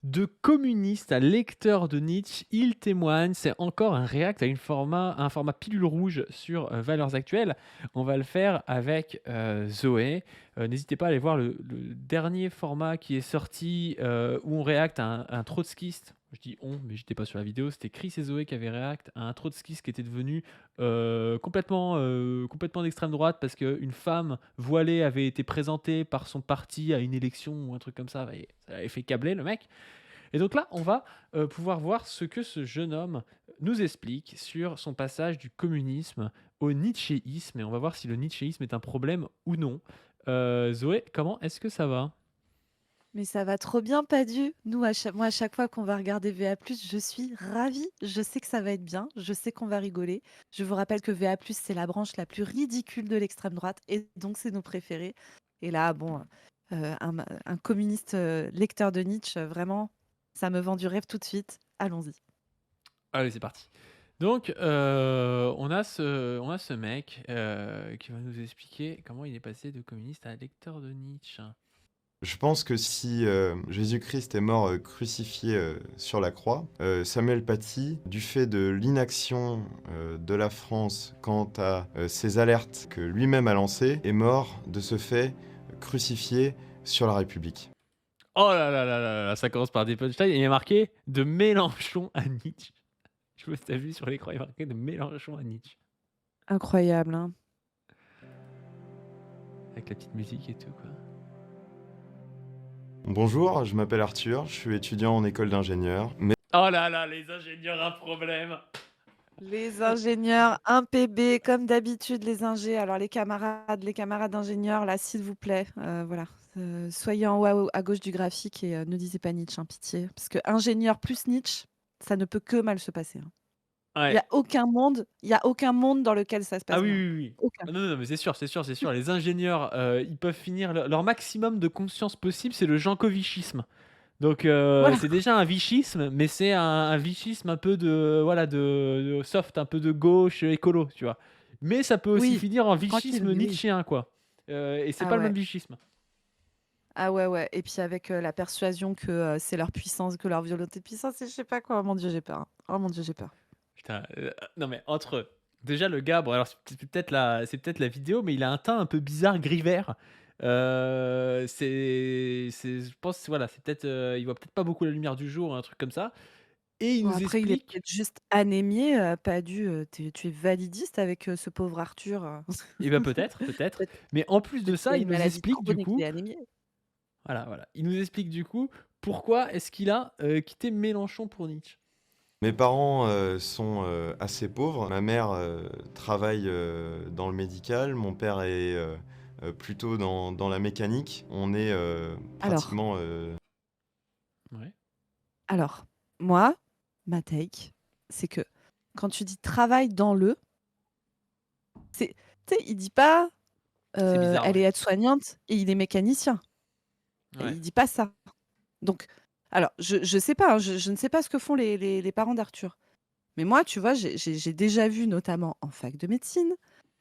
De communiste à lecteur de Nietzsche, il témoigne. C'est encore un react à un format pilule rouge sur Valeurs Actuelles. On va le faire avec Zoé. N'hésitez pas à aller voir le dernier format qui est sorti où on réacte à un trotskiste. Je dis on, mais j'étais pas sur la vidéo. C'était Chris et Zoé qui avaient réact à un trotskiste qui était devenu complètement d'extrême droite parce qu'une femme voilée avait été présentée par son parti à une élection ou un truc comme ça. Et ça avait fait câbler le mec. Et donc là, on va pouvoir voir ce que ce jeune homme nous explique sur son passage du communisme au nietzschéisme. Et on va voir si le nietzschéisme est un problème ou non. Zoé, comment est-ce que ça va? Mais ça va trop bien, Padu. Moi, à chaque fois qu'on va regarder VA+, je suis ravie. Je sais que ça va être bien. Je sais qu'on va rigoler. Je vous rappelle que VA+, c'est la branche la plus ridicule de l'extrême droite et donc c'est nos préférés. Et là, bon, un communiste lecteur de Nietzsche, vraiment, ça me vend du rêve tout de suite. Allons-y. Allez, c'est parti. Donc, on a ce mec qui va nous expliquer comment il est passé de communiste à lecteur de Nietzsche. Je pense que si Jésus-Christ est mort crucifié sur la croix, Samuel Paty, du fait de l'inaction de la France quant à ces alertes que lui-même a lancées, est mort de ce fait crucifié sur la République. Oh là là là là là, ça commence par des punchlines et il y a marqué de Mélenchon à Nietzsche. Je sais pas si t'as vu sur l'écran, il y a marqué de Mélenchon à Nietzsche. Incroyable, hein. Avec la petite musique et tout, quoi. Bonjour, je m'appelle Arthur, je suis étudiant en école d'ingénieur. Oh là là, les ingénieurs, un problème. Les ingénieurs, un PB, comme d'habitude, les ingés. Alors, les camarades ingénieurs, là, s'il vous plaît, voilà. Soyez en haut à gauche du graphique et ne lisez pas Nietzsche, hein, pitié. Parce que ingénieur plus Nietzsche, ça ne peut que mal se passer, hein. Ouais. Il y a aucun monde dans lequel ça se Ah passe oui, bien. oui, oui. Aucun. Ah non, non, mais c'est sûr, c'est sûr, c'est sûr. Les ingénieurs, ils peuvent finir leur maximum de conscience possible, c'est le jankovichisme. Donc Voilà. c'est déjà un vichisme, mais c'est un vichisme un peu de voilà de soft, un peu de gauche, écolo, tu vois? Mais ça peut aussi Oui, finir en tranquille, vichisme mais oui. nietzschéen, quoi. Et c'est Ah pas le même ouais. vichisme. Ah ouais, ouais. Et puis avec la persuasion que c'est leur puissance, que leur volonté de puissance, et je sais pas quoi. Oh mon Dieu, j'ai peur, hein. Oh mon Dieu, j'ai peur. Putain, non mais entre déjà le gars, bon alors c'est peut-être la vidéo, mais il a un teint un peu bizarre gris vert. C'est je pense voilà, c'est peut-être, il voit peut-être pas beaucoup la lumière du jour, un truc comme ça et il Bon nous après il est explique peut-être juste anémié, pas dû, tu es validiste avec, ce pauvre Arthur, et ben peut-être, peut-être, peut-être mais en plus de peut-être qu'il ça, a il une nous maladie explique du chronique, il coup est anémié. voilà, voilà, il nous explique du coup pourquoi est-ce qu'il a, quitté Mélenchon pour Nietzsche. Mes parents sont assez pauvres. Ma mère travaille dans le médical, mon père est plutôt dans la mécanique. On est Alors pratiquement... Ouais. alors, moi, ma take, c'est que quand tu dis: «Travaille dans le», c'est tu sais, il dit pas, C'est bizarre, «Elle est ouais. aide-soignante et il est mécanicien». Ouais. Il dit pas ça. Donc alors je sais pas, hein, je ne sais pas ce que font les parents d'Arthur. Mais moi, tu vois, j'ai déjà vu, notamment en fac de médecine,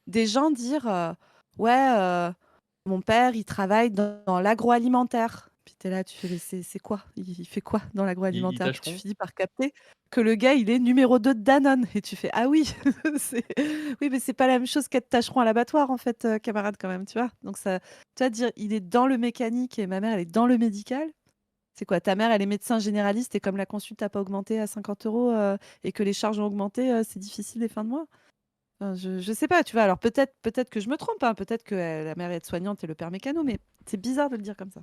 des gens dire, «Ouais, mon père, il travaille dans l'agroalimentaire». Puis tu es là, tu fais: «Mais c'est quoi? Il fait quoi dans Il l'agroalimentaire?» Puis tu tâcheront. finis par capter que le gars, il est numéro 2 de Danone et tu fais: «Ah oui, c'est oui, mais c'est pas la même chose qu'être tâcheron à l'abattoir, en fait, camarade, quand même», tu vois? Donc ça tu vois, dire: «Il est dans le mécanique et ma mère, elle est dans le médical». C'est quoi? Ta mère, elle est médecin généraliste et comme la consulte a pas augmenté à 50 € et que les charges ont augmenté, c'est difficile les fins de mois? Enfin, je sais pas, tu vois? Alors peut-être que je me trompe, hein, peut-être que, la mère est aide-soignante et le père mécano, mais c'est bizarre de le dire comme ça.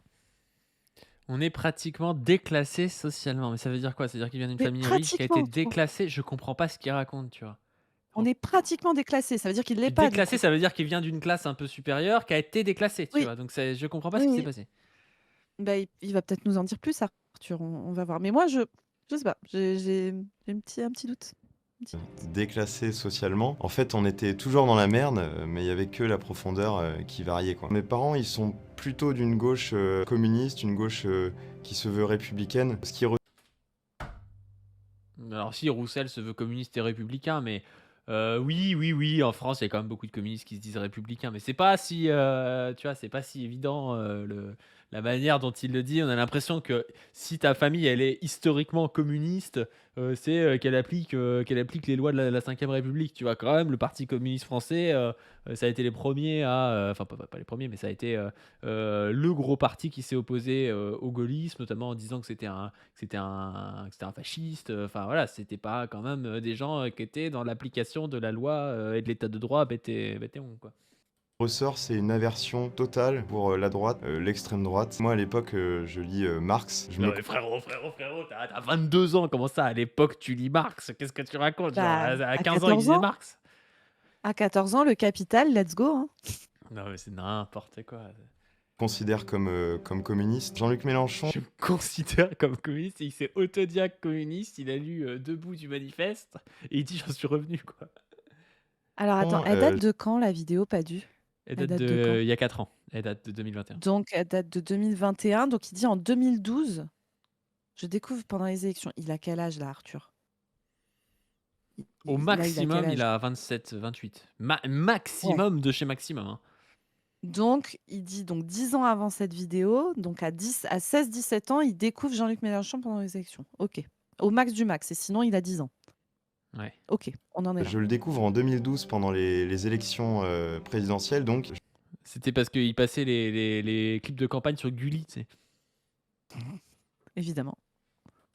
On est pratiquement déclassé socialement, mais ça veut dire quoi? Ça veut dire qu'il vient d'une Mais famille riche qui a été pratiquement, tu vois? déclassée? Je comprends pas ce qu'il raconte, tu vois? On est pratiquement déclassé, ça veut dire qu'il l'est pas du Déclassé, coup. ça veut dire qu'il vient d'une classe un peu supérieure qui a été déclassée, tu Oui, vois? Donc c'est je comprends pas oui, ce qui s'est oui. passé. Bah, il va peut-être nous en dire plus Arthur, on va voir. Mais moi je sais pas, j'ai un petit doute, un petit doute. déclassé socialement. En fait, on était toujours dans la merde, mais il y avait que la profondeur qui variait, quoi. Mes parents, ils sont plutôt d'une gauche communiste, une gauche qui se veut républicaine. Ce qui Alors si, Roussel se veut communiste et républicain, mais oui, oui, oui, en France, il y a quand même beaucoup de communistes qui se disent républicains, mais c'est pas si, tu vois, c'est pas si évident, la manière dont il le dit, on a l'impression que si ta famille, elle est historiquement communiste, c'est, qu'elle applique les lois de la 5 République, tu vois? Quand même, le Parti communiste français, ça a été les premiers à, enfin pas les premiers, mais ça a été, le gros parti qui s'est opposé, au gaullisme, notamment en disant que c'était un fasciste, enfin voilà, c'était pas quand même, des gens, qui étaient dans l'application de la loi, et de l'état de droit bétéon, quoi. Ressort, c'est une aversion totale pour la droite, l'extrême droite. Moi, à l'époque, je lis Marx. Non mais frérot, tu 22 ans, comment ça, à l'époque, tu lis Marx? Qu'est-ce que tu racontes? Genre, Bah, à à 15 ans, il 14 lisait ans, Marx? à 14 ans, le Capital, let's go, hein. Non mais c'est n'importe quoi. considère comme communiste. Jean-Luc Mélenchon, Je me considère comme communiste et il s'est autodiaque communiste, il a lu, 2 bouts du manifeste et il dit: «J'en suis revenu», quoi. Alors attends, elle date de quand la vidéo? Pas du. Elle Elle date date de quand? de il y a 4 ans, elle date de 2021. Donc elle date de 2021, donc il dit en 2012, je découvre pendant les élections. Il a quel âge là, Arthur? Au Là, il a quel maximum, il âge? a 27-28. Ouais. Maximum de chez maximum, hein. Donc il dit donc 10 ans avant cette vidéo, donc à 16-17 ans, il découvre Jean-Luc Mélenchon pendant les élections. OK. Au max du max et sinon il a 10 ans. Ouais. OK, on en est là. je le découvre en 2012 pendant les élections présidentielles, donc C'était parce qu'il passait les clips de campagne sur Gulli, tu sais? Évidemment.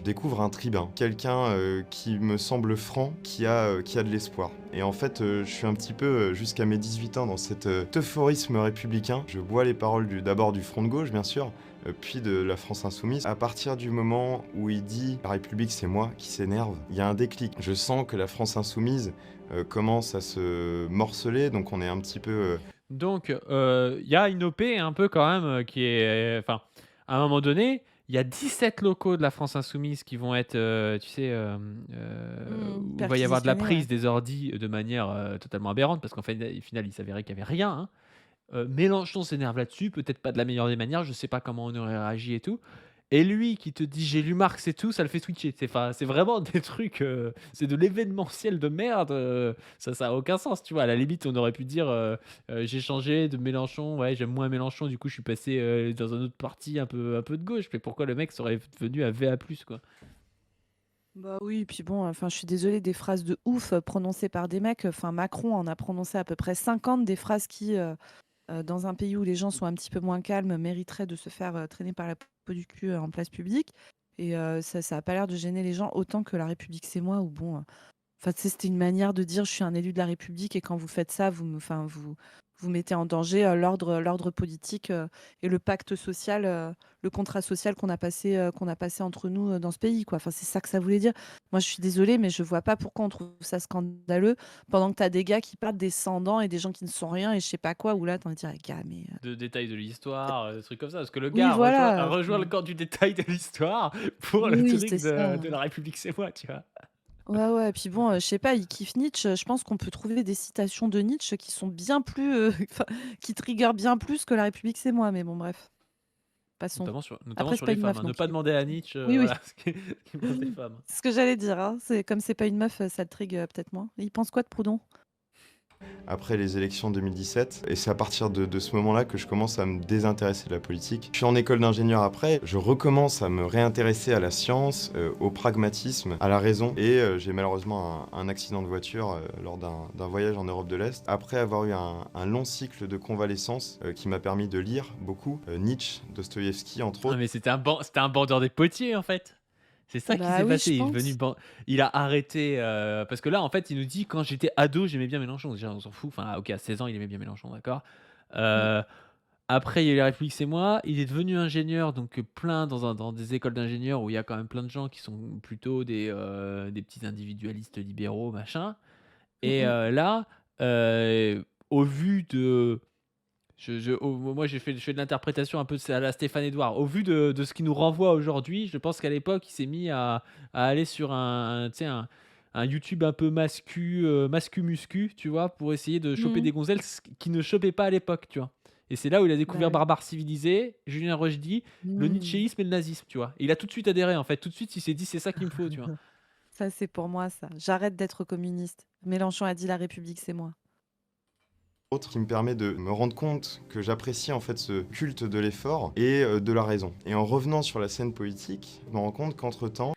je découvre un tribun, quelqu'un qui me semble franc, qui a de l'espoir. Et en fait, je suis un petit peu, jusqu'à mes 18 ans, dans cet euphorisme républicain. Je bois les paroles d'abord du Front de gauche, bien sûr, puis de la France insoumise. À partir du moment où il dit « La République, c'est moi » qui s'énerve, il y a un déclic. Je sens que la France insoumise commence à se morceler, donc on est un petit peu... Donc, il y a une OP un peu quand même, qui est enfin, à un moment donné, il y a 17 locaux de la France insoumise qui vont être, tu sais, où il va y avoir de la Perquisitionnés, ouais. prise des ordis de manière, totalement aberrante parce qu'en fait, au final, il s'avérait qu'il y avait rien, hein. Mélenchon s'énerve là-dessus, peut-être pas de la meilleure des manières, je sais pas comment on aurait réagi et tout. Et lui qui te dit: «J'ai lu Marx et tout», ça le fait switcher. C'est vraiment des trucs, c'est de l'événementiel de merde, ça a aucun sens, tu vois? À la limite, on aurait pu dire, «J'ai changé de Mélenchon, ouais, j'aime moins Mélenchon, du coup, je suis passé, dans un autre parti un peu de gauche». Mais pourquoi le mec serait venu à VA+, quoi? Bah oui, puis bon, enfin, je suis désolée, des phrases de ouf prononcées par des mecs. Enfin, Macron en a prononcé à peu près 50 des phrases qui, dans un pays où les gens sont un petit peu moins calmes, mériteraient de se faire traîner par la peau du cul en place publique. Et ça a pas l'air de gêner les gens autant que la République, c'est moi. Ou bon, enfin, tu sais, c'était une manière de dire je suis un élu de la République et quand vous faites ça, vous mettez en danger l'ordre politique et le pacte social, le contrat social qu'on a passé entre nous dans ce pays, quoi. Enfin, c'est ça que ça voulait dire. Moi, je suis désolée, mais je vois pas pourquoi on trouve ça scandaleux pendant que tu as des gars qui parlent des sans-dents et des gens qui ne sont rien et je sais pas quoi, où là, t'en dire, gars, mais. De détails de l'histoire, des trucs comme ça. Parce que le Oui, gars a voilà. rejoint le camp du détail de l'histoire pour le Oui, truc c'est ça. de La République, c'est moi, tu vois? Ouais, ouais, et puis bon, je sais pas, il kiffe Nietzsche. Je pense qu'on peut trouver des citations de Nietzsche qui sont bien plus, enfin, qui trigger bien plus que La République, c'est moi. Mais bon, bref, passons. Notamment Après, c'est sur pas les une femmes, meuf, hein. Ne donc pas demander à Nietzsche, oui, oui, voilà, ce qui pense des femmes. c'est ce que j'allais dire, hein. C'est comme c'est pas une meuf, ça le trigue peut-être moins. Il pense quoi de Proudhon? après les élections 2017. Et c'est à partir de ce moment-là que je commence à me désintéresser de la politique. Je suis en école d'ingénieur après, je recommence à me réintéresser à la science, au pragmatisme, à la raison. Et j'ai malheureusement un accident de voiture lors d'un voyage en Europe de l'Est. Après avoir eu un long cycle de convalescence qui m'a permis de lire beaucoup, Nietzsche, Dostoïevski entre Ah autres. mais c'était un bandeur des potiers, en fait. C'est ça qui Bah s'est oui, passé. je Il est devenu pense. il a arrêté, parce que là, en fait, il nous dit: «Quand j'étais ado, j'aimais bien Mélenchon». Déjà, on s'en fout. Enfin, OK, à 16 ans, il aimait bien Mélenchon, d'accord. Mmh. Heu, Après, il y a eu La République, c'est moi. Il est devenu ingénieur, donc plein dans des écoles d'ingénieurs où il y a quand même plein de gens qui sont plutôt des petits individualistes libéraux, machin. Mmh Et mh. là, au vu de moi, je fais de l'interprétation un peu à la Stéphane Edouard. Au vu de ce qui nous renvoie aujourd'hui, je pense qu'à l'époque, il s'est mis à aller sur tu sais, un YouTube un peu mascu-muscu, tu vois, pour essayer de choper Mmh. des gonzesses qu'il ne chopait pas à l'époque, tu vois. Et c'est là où il a Bah découvert oui. Barbare Civilisé, Julien Rochdy, le Mmh. nietzschéisme et le nazisme, tu vois. Et il a tout de suite adhéré, en fait. Tout de suite, il s'est dit, c'est ça qu'il me faut, tu vois. Ça, c'est pour moi, ça. J'arrête d'être communiste. Mélenchon a dit: «La République, c'est moi». autre qui me permet de me rendre compte que j'apprécie en fait ce culte de l'effort et de la raison. Et en revenant sur la scène politique, je me rends compte qu'entre-temps,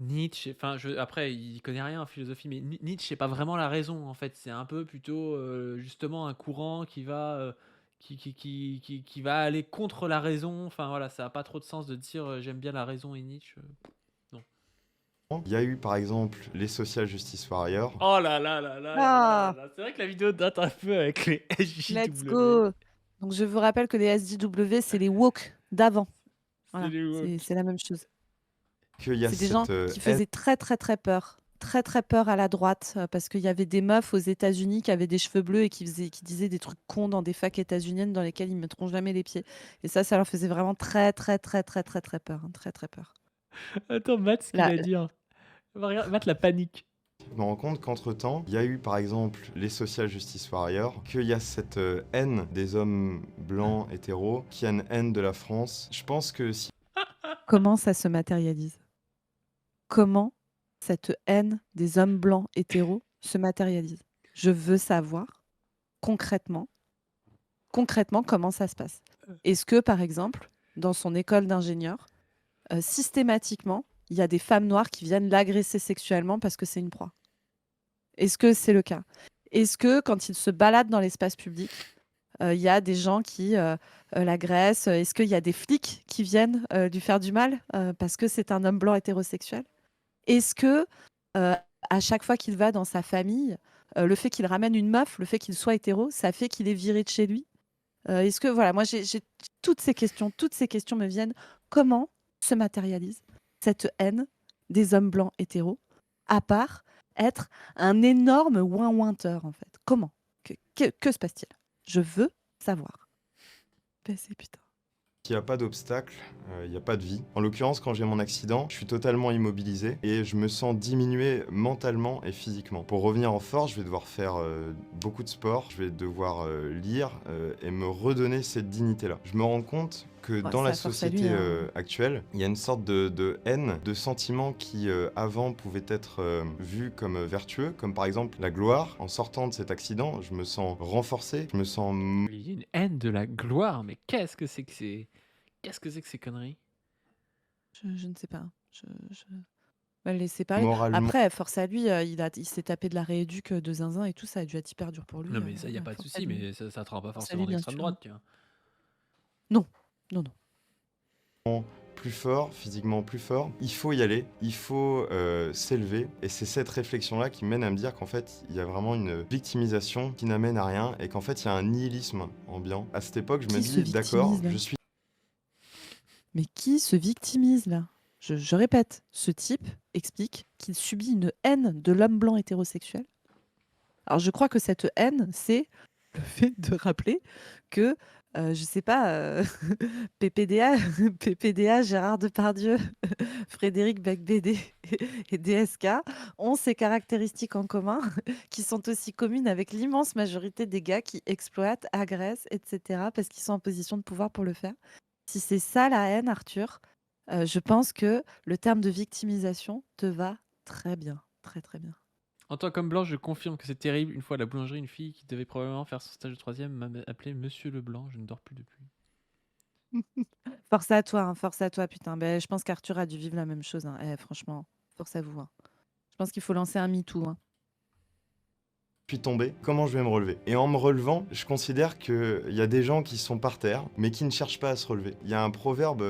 Nietzsche, enfin, après, il connaît rien en philosophie, mais Nietzsche, c'est pas vraiment la raison, en fait. C'est un peu plutôt, justement, un courant qui va, qui va aller contre la raison. Enfin, voilà, ça a pas trop de sens de dire j'aime bien la raison et Nietzsche. Non. il y a eu par exemple les Social Justice Warriors, Oh là là là là là là là Ah, là. C'est vrai que la vidéo date un peu avec les let's SJW. go. Donc je vous rappelle que les SJW, c'est les woke d'avant. C'est Voilà, les woke. c'est la même chose. qu'il y a C'est des gens cette qui haine. faisaient très très très peur. Très très peur à la droite parce qu'il y avait des meufs aux États-Unis qui avaient des cheveux bleus et qui disaient des trucs cons dans des facs états-uniennes dans lesquelles ils ne mettront jamais les pieds. Et ça leur faisait vraiment très très très très très très peur. Hein, très très peur. Attends, Matt, ce qu'il Là, a dit. Hein. Regarde, Matt, la panique. Je me rends compte qu'entre-temps, il y a eu par exemple les Social Justice Warriors, qu'il y a cette haine des hommes blancs hétéros, qu'il y a une haine de la France. Je pense que si comment ça se matérialise? Comment cette haine des hommes blancs hétéros se matérialise? Je veux savoir concrètement, comment ça se passe. Est-ce que, par exemple, dans son école d'ingénieur, systématiquement, il y a des femmes noires qui viennent l'agresser sexuellement parce que c'est une proie? Est-ce que c'est le cas? Est-ce que quand il se balade dans l'espace public, il y a des gens qui l'agressent? Est-ce qu'il y a des flics qui viennent lui faire du mal parce que c'est un homme blanc hétérosexuel? Est-ce que à chaque fois qu'il va dans sa famille, le fait qu'il ramène une meuf, le fait qu'il soit hétéro, ça fait qu'il est viré de chez lui? Est-ce que voilà, moi j'ai toutes ces questions me viennent. Comment se matérialise cette haine des hommes blancs hétéros, à part être un énorme ouin-ouinteur en fait? Comment? Que se passe-t-il? Je veux savoir. PC, putain. il n'y a pas d'obstacle, il n'y a pas de vie. En l'occurrence, quand j'ai mon accident, je suis totalement immobilisé et je me sens diminué mentalement et physiquement. Pour revenir en force, je vais devoir faire beaucoup de sport, je vais devoir lire et me redonner cette dignité-là. Je me rends compte que Ouais, dans la c'est à force à lui, société hein. actuelle, il y a une sorte de haine, de sentiments qui avant pouvaient être vus comme vertueux, comme par exemple la gloire. En sortant de cet accident, je me sens renforcé, je me sens Il y a une haine de la gloire, mais qu'est-ce que c'est que ces... Qu'est-ce que c'est que ces conneries? Je ne sais pas. Je vais le laisser parler. moralement. Après, force à lui, il s'est tapé de la rééduque de zinzin et tout, ça a dû être hyper dur pour lui. Non, mais ça, il n'y a Ouais, pas de force à souci, lui. mais ça te rend pas Force à forcément lui, bien d'extrême sûr. Hein. droite, tu vois. Non, non, non. Plus fort, physiquement plus fort, il faut y aller, il faut s'élever. Et c'est cette réflexion-là qui mène à me dire qu'en fait, il y a vraiment une victimisation qui n'amène à rien et qu'en fait, il y a un nihilisme ambiant. À cette époque, je me Qui se dis, d'accord, victimise là? je suis Mais qui se victimise là? Je répète, ce type explique qu'il subit une haine de l'homme blanc hétérosexuel. Alors je crois que cette haine, c'est le fait de rappeler que, je sais pas, PPDA, PPDA, Gérard Depardieu, Frédéric Becbédé et DSK ont ces caractéristiques en commun qui sont aussi communes avec l'immense majorité des gars qui exploitent, agressent, etc. parce qu'ils sont en position de pouvoir pour le faire. Si c'est ça la haine, Arthur, je pense que le terme de victimisation te va très bien, très très bien. En tant qu'homme blanc, je confirme que c'est terrible. Une fois à la boulangerie, une fille qui devait probablement faire son stage de troisième m'a appelé Monsieur Leblanc. Je ne dors plus depuis. Force à toi, putain. Ben, je pense qu'Arthur a dû vivre la même chose. Hein. Franchement, force à vous. Hein. Je pense qu'il faut lancer un MeToo. Hein. tombé, comment je vais me relever? Et en me relevant, je considère qu'il y a des gens qui sont par terre, mais qui ne cherchent pas à se relever. Il y a un proverbe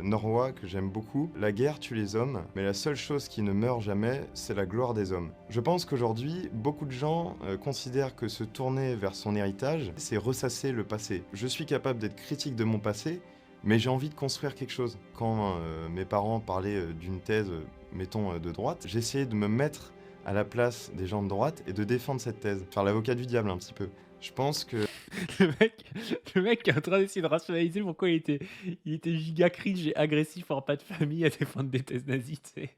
norrois que j'aime beaucoup, la guerre tue les hommes, mais la seule chose qui ne meurt jamais, c'est la gloire des hommes. Je pense qu'aujourd'hui, beaucoup de gens considèrent que se tourner vers son héritage, c'est ressasser le passé. Je suis capable d'être critique de mon passé, mais j'ai envie de construire quelque chose. Quand mes parents parlaient d'une thèse, mettons, de droite, j'essayais de me mettre à la place des gens de droite et de défendre cette thèse. Faire l'avocat du diable un petit peu. Je pense que le mec est en train d'essayer de rationaliser pourquoi il était giga cringe et agressif en pas de famille à défendre des thèses nazies. Tu sais.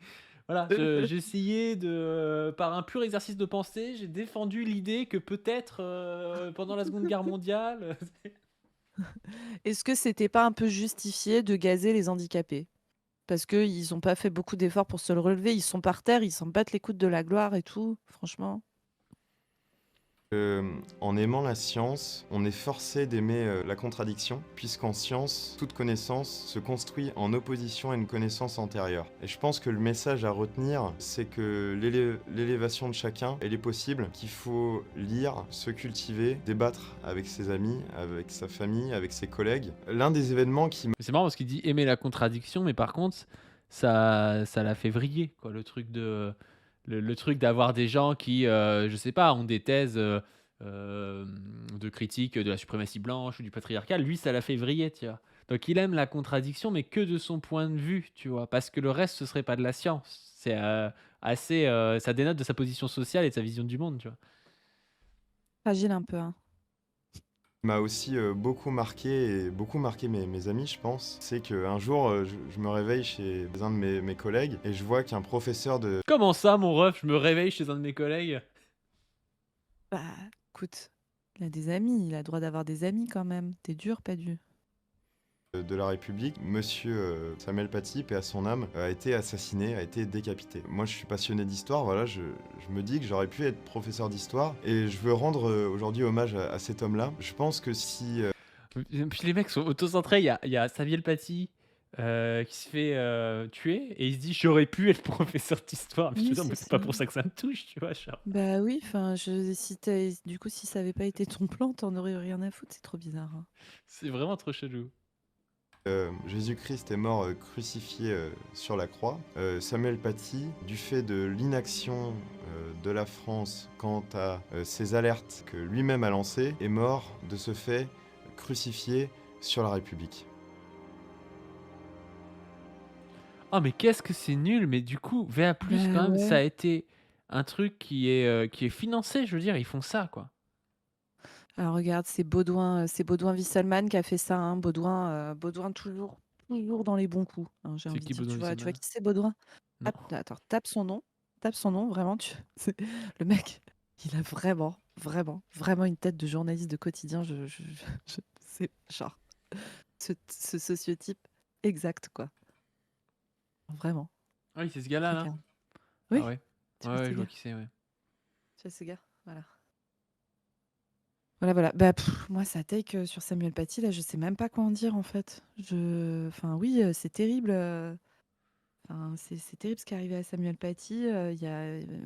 Voilà, j'ai essayé de, par un pur exercice de pensée, j'ai défendu l'idée que peut-être pendant la Seconde Guerre mondiale. Est-ce que c'était pas un peu justifié de gazer les handicapés? Parce qu'ils n'ont pas fait beaucoup d'efforts pour se le relever. Ils sont par terre, ils s'en battent les coudes de la gloire et tout. Franchement. En aimant la science, on est forcé d'aimer la contradiction, puisqu'en science, toute connaissance se construit en opposition à une connaissance antérieure. Et je pense que le message à retenir, c'est que l'élévation de chacun, elle est possible, qu'il faut lire, se cultiver, débattre avec ses amis, avec sa famille, avec ses collègues. L'un des événements qui Mais c'est marrant parce qu'il dit aimer la contradiction, mais par contre, ça l'a fait vriller, quoi. Le truc d'avoir des gens qui, je sais pas, ont des thèses de critique de la suprématie blanche ou du patriarcat. Lui, ça l'a fait vriller, tu vois. Donc il aime la contradiction, mais que de son point de vue, tu vois. Parce que le reste, ce serait pas de la science. C'est assez. Ça dénote de sa position sociale et de sa vision du monde, tu vois. Fragile un peu, hein. m'a aussi beaucoup marqué et beaucoup marqué mes amis, je pense, c'est qu'un jour, je me réveille chez un de mes collègues et je vois qu'un professeur Comment ça, mon ref, je me réveille chez un de mes collègues? Bah, écoute, il a des amis, il a le droit d'avoir des amis quand même. T'es dur, pas dur. de la République, monsieur Samuel Paty, paix à son âme, a été assassiné, a été décapité. Moi, je suis passionné d'histoire, voilà, je me dis que j'aurais pu être professeur d'histoire et je veux rendre aujourd'hui hommage à cet homme-là. Je pense que si Et puis les mecs sont autocentrés. Il y a Samuel Paty qui se fait tuer et il se dit j'aurais pu être professeur d'histoire. Mais je Oui, veux dire, c'est mais c'est pas ça. pour ça que ça me touche, tu vois. Genre. Bah oui, enfin, du coup, si ça avait pas été ton plan, t'en aurais rien à foutre, c'est trop bizarre, hein. C'est vraiment trop chelou. Jésus-Christ est mort crucifié sur la croix, Samuel Paty, du fait de l'inaction de la France quant à ces alertes que lui-même a lancées, est mort de ce fait crucifié sur la République. Ah, mais qu'est-ce que c'est nul. Mais du coup, VA+, quand Bah même, ça ouais. a été un truc qui est financé. Je veux dire, ils font ça, quoi. Alors regarde, c'est Baudouin Wisselmann qui a fait ça, hein. Baudouin toujours dans les bons coups, hein, j'ai C'est envie de qui, dire. Benoît Tu vois Wisselmann? qui c'est Baudouin? Non. Attends, tape son nom, vraiment. Le mec, il a vraiment une tête de journaliste de quotidien. C'est genre ce sociotype exact, quoi. Vraiment, Ah oui, c'est ce gars-là, très là. clairement. Ah Oui, ouais. tu Ouais, vois ouais, ce je vois gars. qui c'est, ouais. Tu vois ce gars. Voilà. Voilà. Bah, moi, ça take sur Samuel Paty, là, je sais même pas quoi en dire, en fait. Enfin, oui, c'est terrible. Enfin, c'est terrible ce qui est arrivé à Samuel Paty.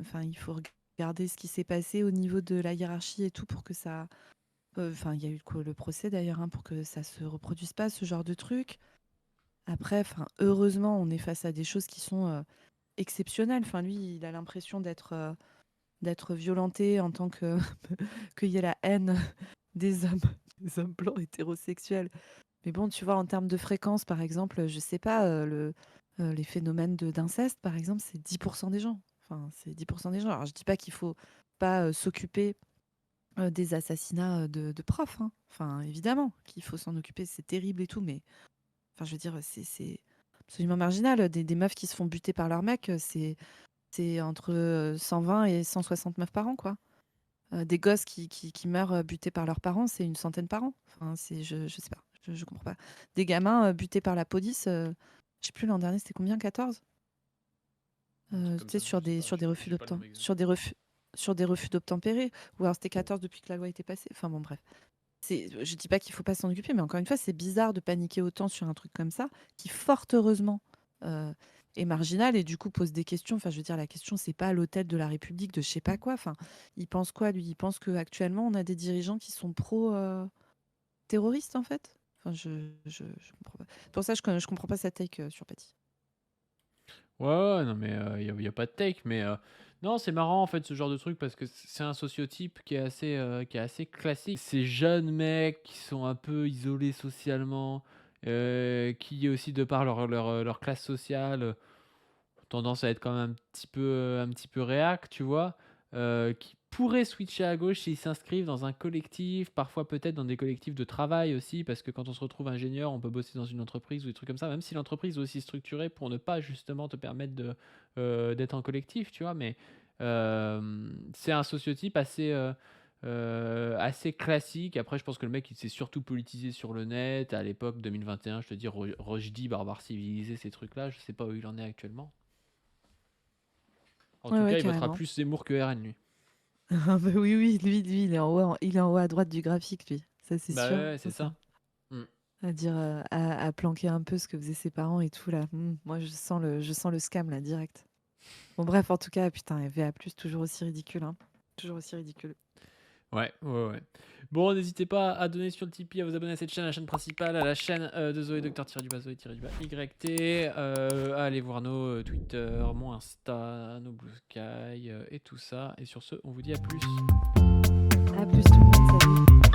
Enfin, il faut regarder ce qui s'est passé au niveau de la hiérarchie et tout pour que ça. Enfin, il y a eu le procès d'ailleurs, hein, pour que ça se reproduise pas, ce genre de truc. Après, enfin, heureusement, on est face à des choses qui sont exceptionnelles. Enfin, lui, il a l'impression d'être violenté en tant que qu'il y ait la haine des hommes, des hommes blancs hétérosexuels. Mais bon, tu vois, en termes de fréquence, par exemple, je sais pas, les phénomènes d'inceste, par exemple, c'est 10% des gens. Enfin, c'est 10% des gens. Alors, je dis pas qu'il faut pas s'occuper des assassinats de profs, hein. Enfin, évidemment qu'il faut s'en occuper, c'est terrible et tout, mais enfin, je veux dire, c'est absolument marginal. Des meufs qui se font buter par leur mec, c'est entre 120 et 160 meufs par an, quoi. Des gosses qui meurent butés par leurs parents, c'est une centaine par an. Enfin, je sais pas, je comprends pas. Des gamins butés par la police, je sais plus l'an dernier, c'était combien, 14? Un truc Tu comme sais, ça, je sais pas, refus j'ai pas le nombre exact. sur des refus d'obtempérer. Ou alors c'était 14 depuis que la loi était passée. Enfin bon, bref. Je dis pas qu'il faut pas s'en occuper, mais encore une fois, c'est bizarre de paniquer autant sur un truc comme ça, qui fort heureusement euh, est marginal et du coup pose des questions. Enfin, je veux dire, la question, c'est pas à l'hôtel de la République de je sais pas quoi. Enfin, il pense quoi, lui? Il pense qu'actuellement, on a des dirigeants qui sont pro-terroristes, en fait. Enfin, je comprends pas. C'est pour ça que je comprends pas sa take sur Paty. Ouais, ouais, non, mais y a pas de take, mais non, c'est marrant en fait ce genre de truc parce que c'est un sociotype qui est assez classique. Ces jeunes mecs qui sont un peu isolés socialement, qui aussi de par leur classe sociale, ont tendance à être quand même un petit peu réac, tu vois, qui pourraient switcher à gauche s'ils s'inscrivent dans un collectif, parfois peut-être dans des collectifs de travail aussi, parce que quand on se retrouve ingénieur, on peut bosser dans une entreprise ou des trucs comme ça, même si l'entreprise est aussi structurée pour ne pas justement te permettre d'être en collectif, tu vois, mais c'est un sociotype assez classique. Après, je pense que le mec, il s'est surtout politisé sur le net. À l'époque 2021, je te dis, Rushdie, Barbare civilisé, ces trucs-là, je sais pas où il en est actuellement. En Ouais, tout ouais, cas, il votera carrément. plus Zemmour que RN, lui. Ah bah oui, oui, lui, il est en haut, il est en haut à droite du graphique, lui. Ça, c'est Bah sûr. ouais, c'est ça. Mm. À dire, à planquer un peu ce que faisaient ses parents et tout, là. Moi, je sens le scam, là, direct. Bon, bref, en tout cas, putain, VA+, toujours aussi ridicule, hein. Toujours aussi ridicule. Ouais, ouais, ouais. Bon, n'hésitez pas à donner sur le Tipeee, à vous abonner à cette chaîne, à la chaîne principale, à la chaîne de Zoé, Zoé-YT, à aller voir nos Twitter, mon Insta, nos Blue Sky et tout ça. Et sur ce, on vous dit à plus. À plus tout le monde, salut.